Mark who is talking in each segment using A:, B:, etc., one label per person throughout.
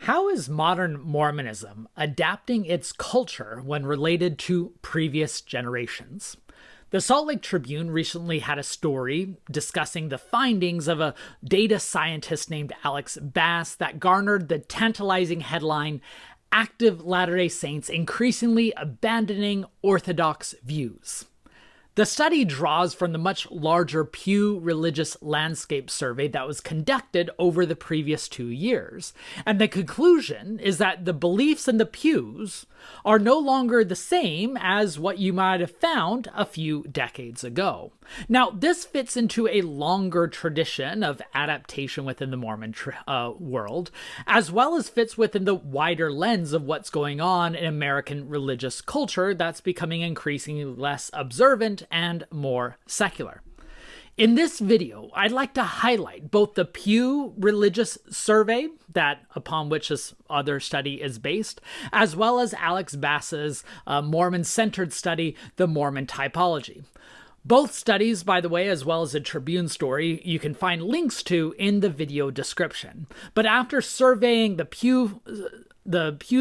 A: How is modern Mormonism adapting its culture when related to previous generations? The Salt Lake Tribune recently had a story discussing the findings of a data scientist named Alex Bass that garnered the tantalizing headline, "Active Latter-day Saints Increasingly Abandoning Orthodox Views." The study draws from the much larger Pew Religious Landscape Survey that was conducted over the previous 2 years. And the conclusion is that the beliefs in the pews are no longer the same as what you might have found a few decades ago. Now, this fits into a longer tradition of adaptation within the Mormon world, as well as fits within the wider lens of what's going on in American religious culture that's becoming increasingly less observant and more secular. In this video, I'd like to highlight both the Pew Religious Survey, upon which this other study is based, as well as Alex Bass's Mormon-centered study, the Mormon Typology. Both studies, by the way, as well as a Tribune story, you can find links to in the video description. But after surveying the Pew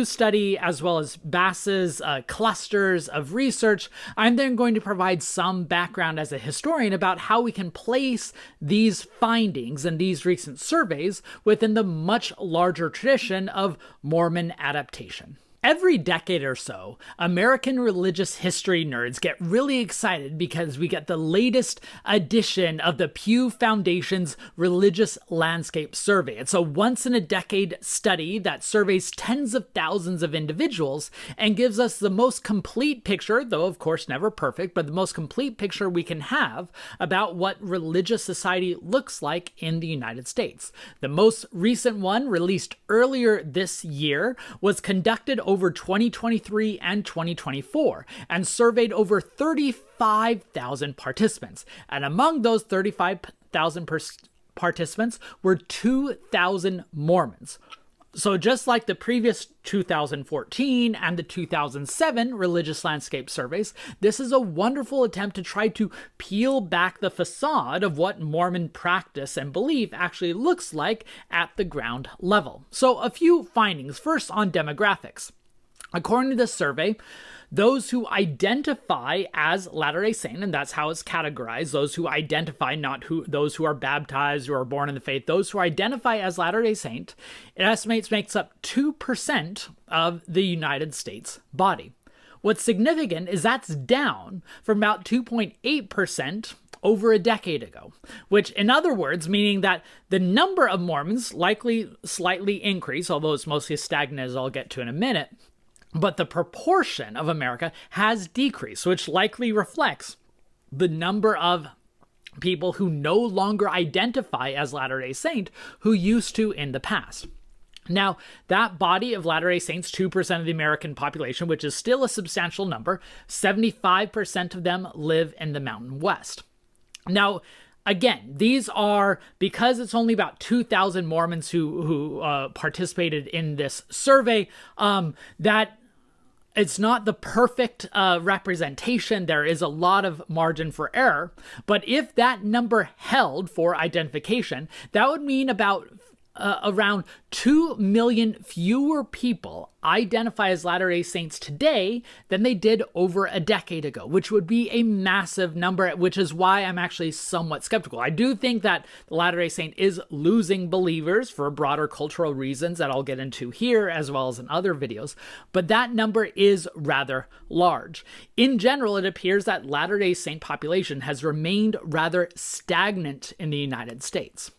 A: study, as well as Bass's clusters of research, I'm then going to provide some background as a historian about how we can place these findings and these recent surveys within the much larger tradition of Mormon adaptation. Every decade or so, American religious history nerds get really excited because we get the latest edition of the Pew Foundation's Religious Landscape Survey. It's a once-in-a-decade study that surveys tens of thousands of individuals and gives us the most complete picture, though of course never perfect, but the most complete picture we can have about what religious society looks like in the United States. The most recent one, released earlier this year, was conducted over 2023 and 2024 and surveyed over 35,000 participants. And among those 35,000 participants were 2,000 Mormons. So just like the previous 2014 and the 2007 religious landscape surveys, this is a wonderful attempt to try to peel back the facade of what Mormon practice and belief actually looks like at the ground level. So a few findings. First, on demographics. According to this survey, those who identify as Latter-day Saint, and that's how it's categorized, those who identify, not those who are baptized or are born in the faith, those who identify as Latter-day Saint, it estimates makes up 2% of the United States body. What's significant is that's down from about 2.8% over a decade ago, which in other words, meaning that the number of Mormons likely slightly increase, although it's mostly stagnant, as I'll get to in a minute, but the proportion of America has decreased, which likely reflects the number of people who no longer identify as Latter-day Saint who used to in the past. Now, that body of Latter-day Saints, 2% of the American population, which is still a substantial number, 75% of them live in the Mountain West. Now, again, these are, because it's only about 2,000 Mormons who participated in this survey, that it's not the perfect representation. There is a lot of margin for error. But if that number held for identification, that would mean about around 2 million fewer people identify as Latter-day Saints today than they did over a decade ago, which would be a massive number, which is why I'm actually somewhat skeptical. I do think that the Latter-day Saint is losing believers for broader cultural reasons that I'll get into here as well as in other videos, but that number is rather large. In general, it appears that Latter-day Saint population has remained rather stagnant in the United States.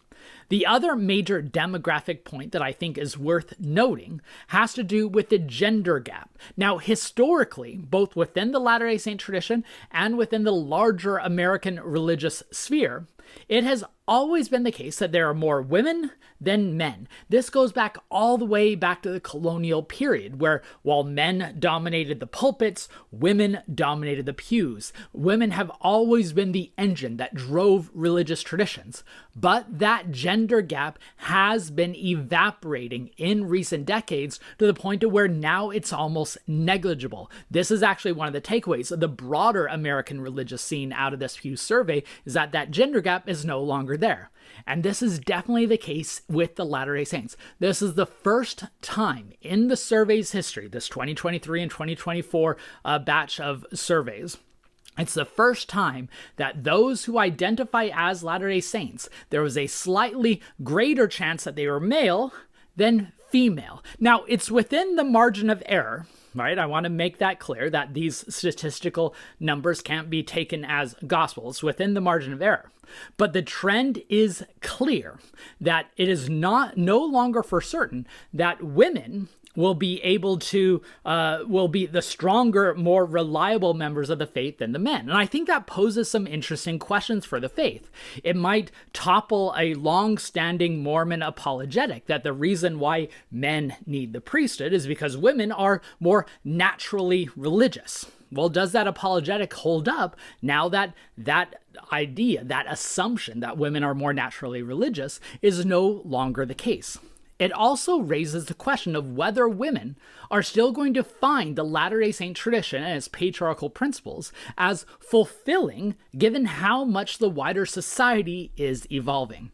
A: The other major demographic point that I think is worth noting has to do with the gender gap. Now, historically, both within the Latter-day Saint tradition and within the larger American religious sphere, it has always been the case that there are more women than men. This goes back all the way back to the colonial period, where while men dominated the pulpits, women dominated the pews. Women have always been the engine that drove religious traditions. But that gender gap has been evaporating in recent decades to the point to where now it's almost negligible. This is actually one of the takeaways of the broader American religious scene out of this Pew survey, is that that gender gap is no longer longer there. And this is definitely the case with the Latter-day Saints. This is the first time in the survey's history, this 2023 and 2024 batch of surveys, it's the first time that those who identify as Latter-day Saints, there was a slightly greater chance that they were male than female. Now, it's within the margin of error, right? I want to make that clear that these statistical numbers can't be taken as gospels within the margin of error. But the trend is clear that it is no longer for certain that women will be able to, will be the stronger, more reliable members of the faith than the men. And I think that poses some interesting questions for the faith. It might topple a long-standing Mormon apologetic that the reason why men need the priesthood is because women are more naturally religious. Well, does that apologetic hold up now that that idea, that assumption that women are more naturally religious is no longer the case? It also raises the question of whether women are still going to find the Latter-day Saint tradition and its patriarchal principles as fulfilling given how much the wider society is evolving.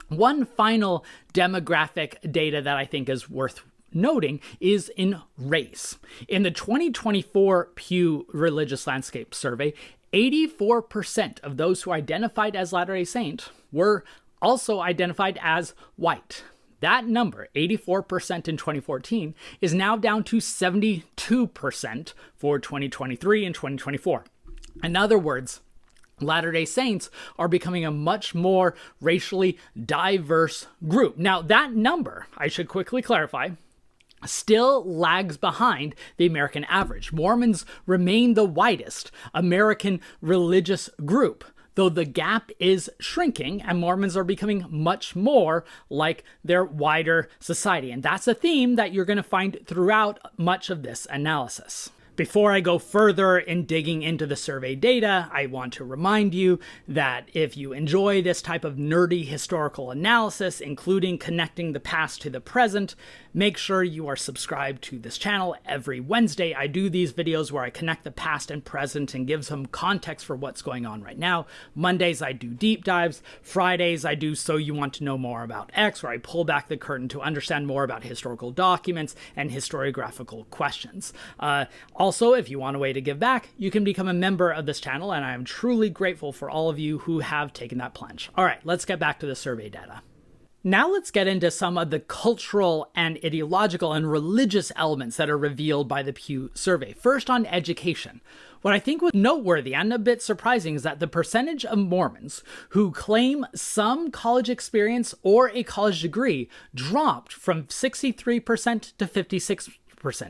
A: One final demographic data that I think is worth noting is in race. In the 2024 Pew Religious Landscape Survey, 84% of those who identified as Latter-day Saint were also identified as white. That number, 84% in 2014, is now down to 72% for 2023 and 2024. In other words, Latter-day Saints are becoming a much more racially diverse group. Now, that number, I should quickly clarify, still lags behind the American average. Mormons remain the whitest American religious group, though the gap is shrinking and Mormons are becoming much more like their wider society. And that's a theme that you're going to find throughout much of this analysis. Before I go further in digging into the survey data, I want to remind you that if you enjoy this type of nerdy historical analysis, including connecting the past to the present, make sure you are subscribed to this channel. Every Wednesday, I do these videos where I connect the past and present and give some context for what's going on right now. Mondays, I do deep dives. Fridays, I do So You Want to Know More About X, where I pull back the curtain to understand more about historical documents and historiographical questions. Also, if you want a way to give back, you can become a member of this channel, and I am truly grateful for all of you who have taken that plunge. All right, let's get back to the survey data. Now let's get into some of the cultural and ideological and religious elements that are revealed by the Pew survey. First, on education. What I think was noteworthy and a bit surprising is that the percentage of Mormons who claim some college experience or a college degree dropped from 63% to 56%.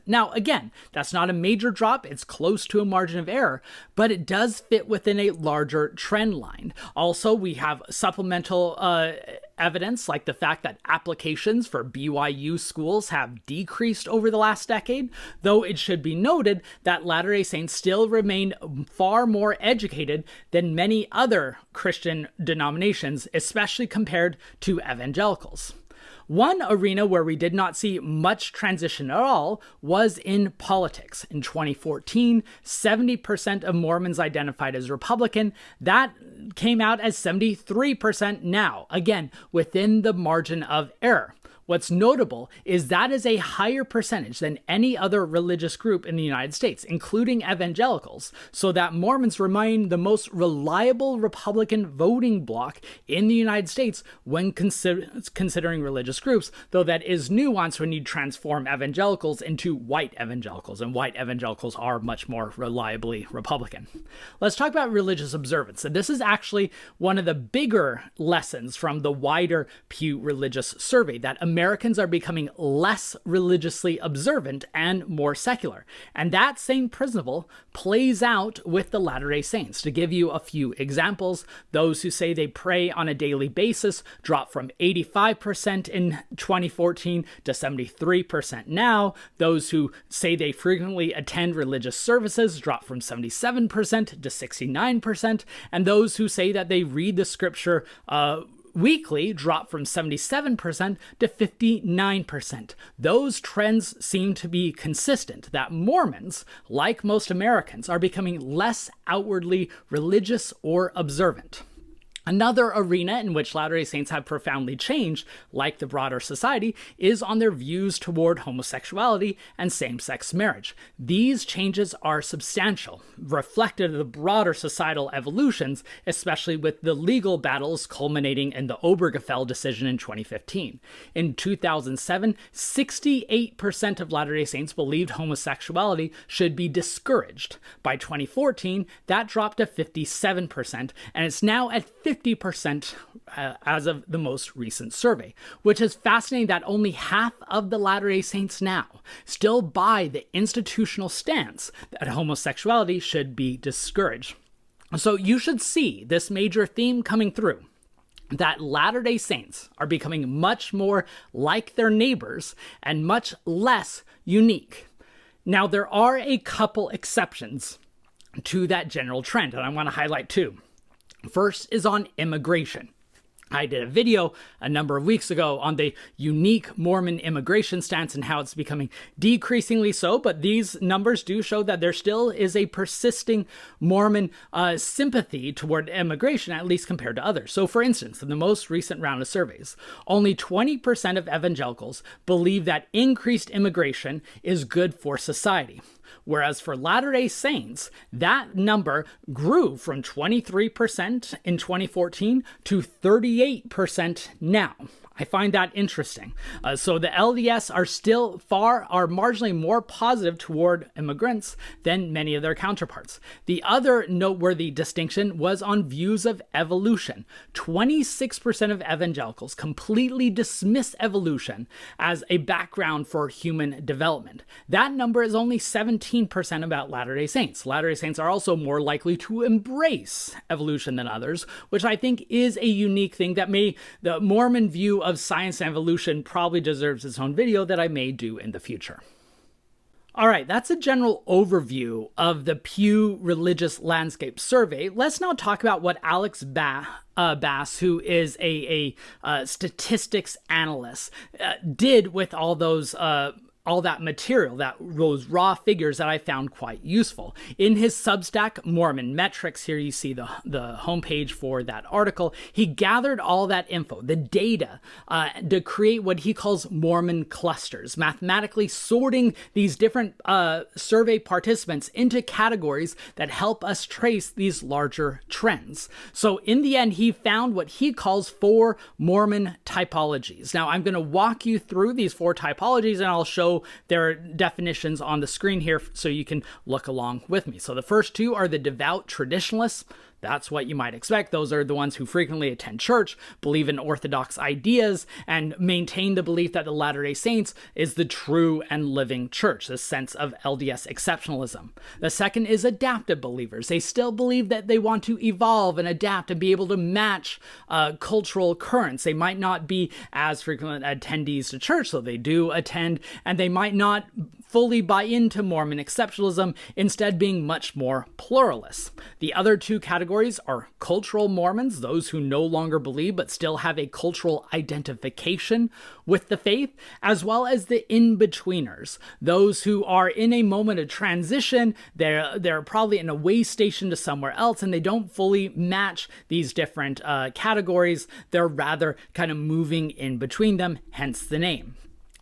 A: Now, again, that's not a major drop. It's close to a margin of error, but it does fit within a larger trend line. Also, we have supplemental evidence like the fact that applications for BYU schools have decreased over the last decade, though it should be noted that Latter-day Saints still remain far more educated than many other Christian denominations, especially compared to evangelicals. One arena where we did not see much transition at all was in politics. In 2014, 70% of Mormons identified as Republican. That came out as 73% now, again, within the margin of error. What's notable is that is a higher percentage than any other religious group in the United States, including evangelicals, so that Mormons remain the most reliable Republican voting bloc in the United States when considering religious groups, though that is nuanced when you transform evangelicals into white evangelicals, and white evangelicals are much more reliably Republican. Let's talk about religious observance, and this is actually one of the bigger lessons from the wider Pew Religious Survey, that Americans are becoming less religiously observant and more secular. And that same principle plays out with the Latter-day Saints. To give you a few examples, those who say they pray on a daily basis drop from 85% in 2014 to 73% now. Those who say they frequently attend religious services drop from 77% to 69%. And those who say that they read the scripture weekly dropped from 77% to 59%. Those trends seem to be consistent, that Mormons, like most Americans, are becoming less outwardly religious or observant. Another arena in which Latter-day Saints have profoundly changed, like the broader society, is on their views toward homosexuality and same-sex marriage. These changes are substantial, reflective of the broader societal evolutions, especially with the legal battles culminating in the Obergefell decision in 2015. In 2007, 68% of Latter-day Saints believed homosexuality should be discouraged. By 2014, that dropped to 57%, and it's now at 50% as of the most recent survey, which is fascinating that only half of the Latter-day Saints now still buy the institutional stance that homosexuality should be discouraged. So you should see this major theme coming through, that Latter-day Saints are becoming much more like their neighbors and much less unique. Now, there are a couple exceptions to that general trend, and I want to highlight two. First is on immigration. I did a video a number of weeks ago on the unique Mormon immigration stance and how it's becoming decreasingly so, but these numbers do show that there still is a persisting Mormon sympathy toward immigration, at least compared to others. So for instance, in the most recent round of surveys, only 20% of evangelicals believe that increased immigration is good for society. Whereas for Latter-day Saints, that number grew from 23% in 2014 to 38% now. I find that interesting. So the LDS are marginally more positive toward immigrants than many of their counterparts. The other noteworthy distinction was on views of evolution. 26% of evangelicals completely dismiss evolution as a background for human development. That number is only 17% about Latter-day Saints. Latter-day Saints are also more likely to embrace evolution than others, which I think is a unique thing that the Mormon view of science and evolution probably deserves its own video that I may do in the future. All right, that's a general overview of the Pew Religious Landscape Survey. Let's now talk about what Alex Bass, who is a statistics analyst, did with all that material, those raw figures that I found quite useful. In his Substack, Mormon Metrics, here you see the homepage for that article, he gathered all that info, the data, to create what he calls Mormon clusters, mathematically sorting these different survey participants into categories that help us trace these larger trends. So in the end, he found what he calls 4 Mormon typologies. Now, I'm going to walk you through these 4 typologies, and I'll show their definitions on the screen here so you can look along with me. So the first 2 are the Devout Traditionalists. That's what you might expect. Those are the ones who frequently attend church, believe in orthodox ideas, and maintain the belief that the Latter-day Saints is the true and living church, this sense of LDS exceptionalism. The second is adaptive believers. They still believe that they want to evolve and adapt and be able to match cultural currents. They might not be as frequent attendees to church, so they do attend, and they might not fully buy into Mormon exceptionalism, instead being much more pluralist. The other 2 categories are cultural Mormons, those who no longer believe but still have a cultural identification with the faith, as well as the in-betweeners, those who are in a moment of transition. They're probably in a way station to somewhere else, and they don't fully match these different categories. They're rather kind of moving in between them, hence the name.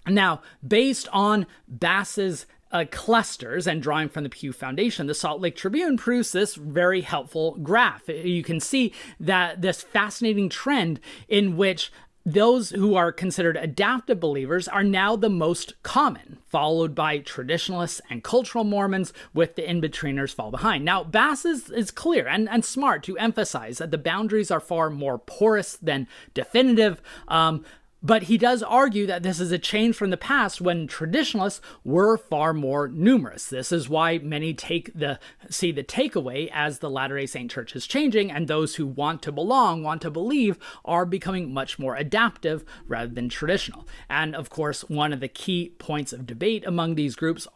A: Now, based on Bass's clusters and drawing from the Pew Foundation, the Salt Lake Tribune produced this very helpful graph. You can see that this fascinating trend in which those who are considered adaptive believers are now the most common, followed by traditionalists and cultural Mormons, with the in-betweeners fall behind. Now, Bass is clear and smart to emphasize that the boundaries are far more porous than definitive, but he does argue that this is a change from the past when traditionalists were far more numerous. This is why many see the takeaway as the Latter-day Saint Church is changing, and those who want to belong, want to believe, are becoming much more adaptive rather than traditional. And of course, one of the key points of debate among these groups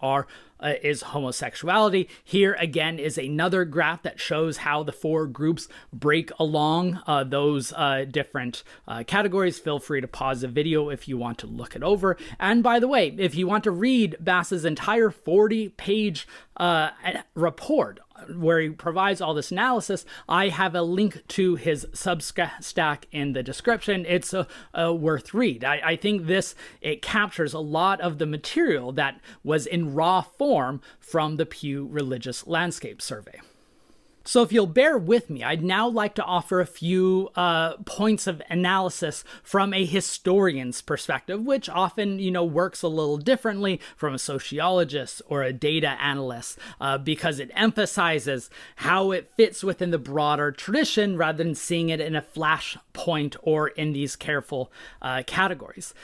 A: is homosexuality. Here again is another graph that shows how the 4 groups break along those different categories. Feel free to pause the video if you want to look it over. And by the way, if you want to read Bass's entire 40-page report where he provides all this analysis. I have a link to his Substack in the description. It's a worth read. I think it captures a lot of the material that was in raw form from the Pew Religious Landscape Survey. So if you'll bear with me, I'd now like to offer a few points of analysis from a historian's perspective, which often, works a little differently from a sociologist or a data analyst, because it emphasizes how it fits within the broader tradition rather than seeing it in a flashpoint or in these careful categories.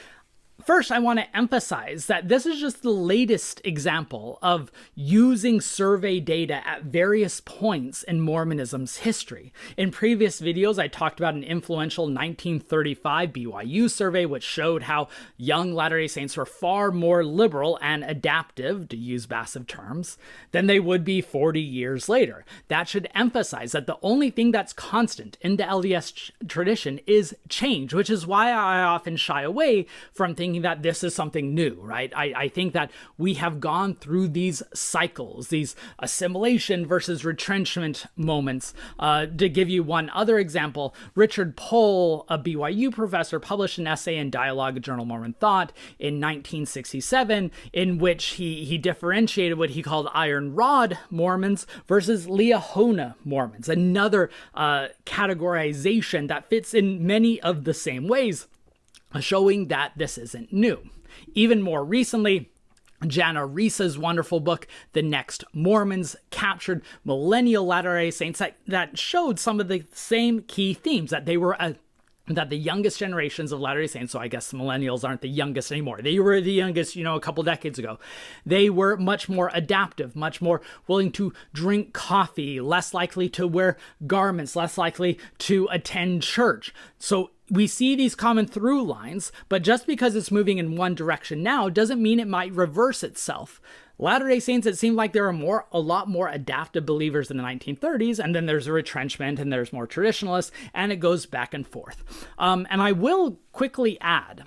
A: First, I want to emphasize that this is just the latest example of using survey data at various points in Mormonism's history. In previous videos, I talked about an influential 1935 BYU survey, which showed how young Latter-day Saints were far more liberal and adaptive, to use massive terms, than they would be 40 years later. That should emphasize that the only thing that's constant in the LDS tradition is change, which is why I often shy away from thinking that this is something new, right? I think that we have gone through these cycles, these assimilation versus retrenchment moments. To give you one other example, Richard Pohl, a BYU professor, published an essay in Dialogue, a Journal of Mormon Thought in 1967, in which he differentiated what he called Iron Rod Mormons versus Liahona Mormons, another categorization that fits in many of the same ways, showing that this isn't new. Even more recently, Jana Risa's wonderful book, The Next Mormons, captured Millennial Latter-day Saints that showed some of the same key themes, that they were that the youngest generations of Latter-day Saints, so I guess millennials aren't the youngest anymore. They were the youngest, a couple decades ago. They were much more adaptive, much more willing to drink coffee, less likely to wear garments, less likely to attend church. So we see these common through lines, but just because it's moving in one direction now doesn't mean it might reverse itself. Latter-day Saints, it seemed like there are a lot more adaptive believers in the 1930s, and then there's a retrenchment, and there's more traditionalists, and it goes back and forth. And I will quickly add,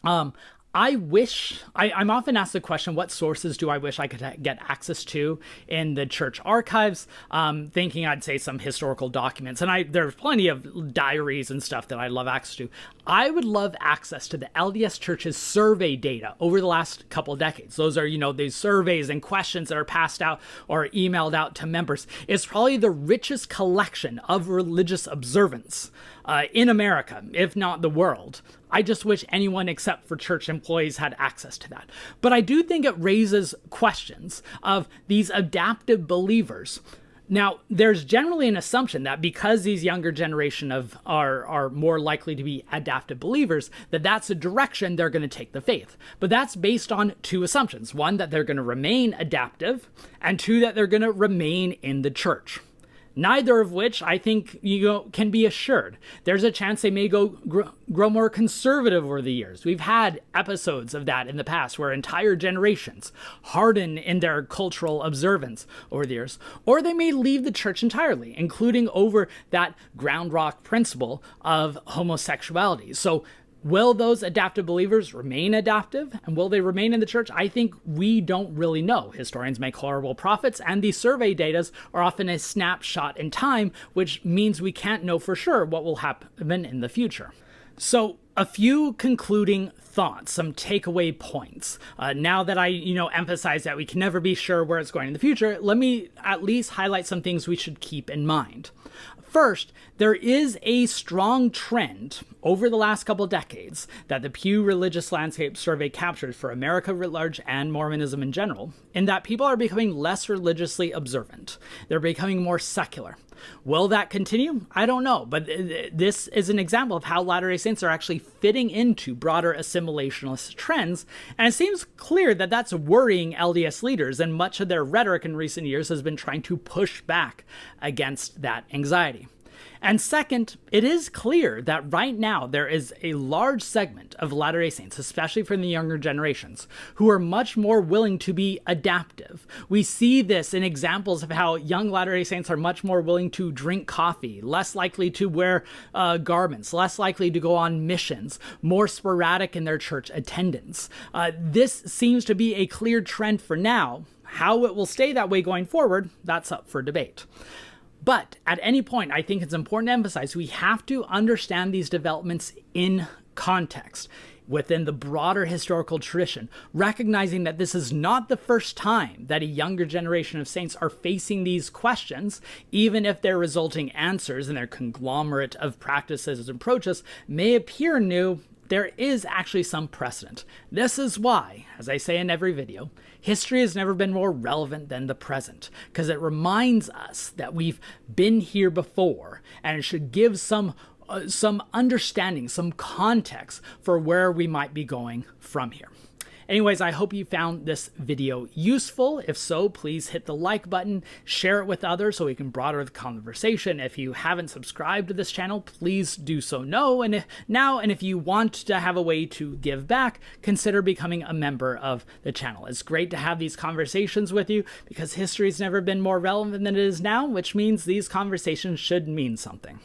A: I'm often asked the question, what sources do I wish I could get access to in the church archives? Thinking I'd say some historical documents. And there's plenty of diaries and stuff that I'd love access to. I would love access to the LDS Church's survey data over the last couple of decades. Those are, these surveys and questions that are passed out or emailed out to members. It's probably the richest collection of religious observance in America, if not the world. I just wish anyone except for church employees had access to that. But I do think it raises questions of these adaptive believers. Now, there's generally an assumption that because these younger generation are more likely to be adaptive believers, that's a direction they're going to take the faith. But that's based on two assumptions. One, that they're going to remain adaptive, and two, that they're going to remain in the church. Neither of which I think can be assured. There's a chance they may grow more conservative over the years. We've had episodes of that in the past where entire generations harden in their cultural observance over the years. Or they may leave the church entirely, including over that ground rock principle of homosexuality. So will those adaptive believers remain adaptive? And will they remain in the church? I think we don't really know. Historians make horrible prophets, and these survey data are often a snapshot in time, which means we can't know for sure what will happen in the future. So a few concluding thoughts, some takeaway points. Now that I, emphasize that we can never be sure where it's going in the future, let me at least highlight some things we should keep in mind. First, there is a strong trend over the last couple decades that the Pew Religious Landscape Survey captured for America writ large and Mormonism in general, in that people are becoming less religiously observant. They're becoming more secular. Will that continue? I don't know, but this is an example of how Latter-day Saints are actually fitting into broader assimilationist trends, and it seems clear that that's worrying LDS leaders, and much of their rhetoric in recent years has been trying to push back against that anxiety. And second, it is clear that right now there is a large segment of Latter-day Saints, especially from the younger generations, who are much more willing to be adaptive. We see this in examples of how young Latter-day Saints are much more willing to drink coffee, less likely to wear garments, less likely to go on missions, more sporadic in their church attendance. This seems to be a clear trend for now. How it will stay that way going forward, that's up for debate. But at any point, I think it's important to emphasize we have to understand these developments in context, within the broader historical tradition, recognizing that this is not the first time that a younger generation of saints are facing these questions, even if their resulting answers and their conglomerate of practices and approaches may appear new. There is actually some precedent. This is why, as I say in every video, history has never been more relevant than the present, because it reminds us that we've been here before, and it should give some understanding, some context for where we might be going from here. Anyways, I hope you found this video useful. If so, please hit the like button, share it with others so we can broaden the conversation. If you haven't subscribed to this channel, please do so now. And if you want to have a way to give back, consider becoming a member of the channel. It's great to have these conversations with you because history's never been more relevant than it is now, which means these conversations should mean something.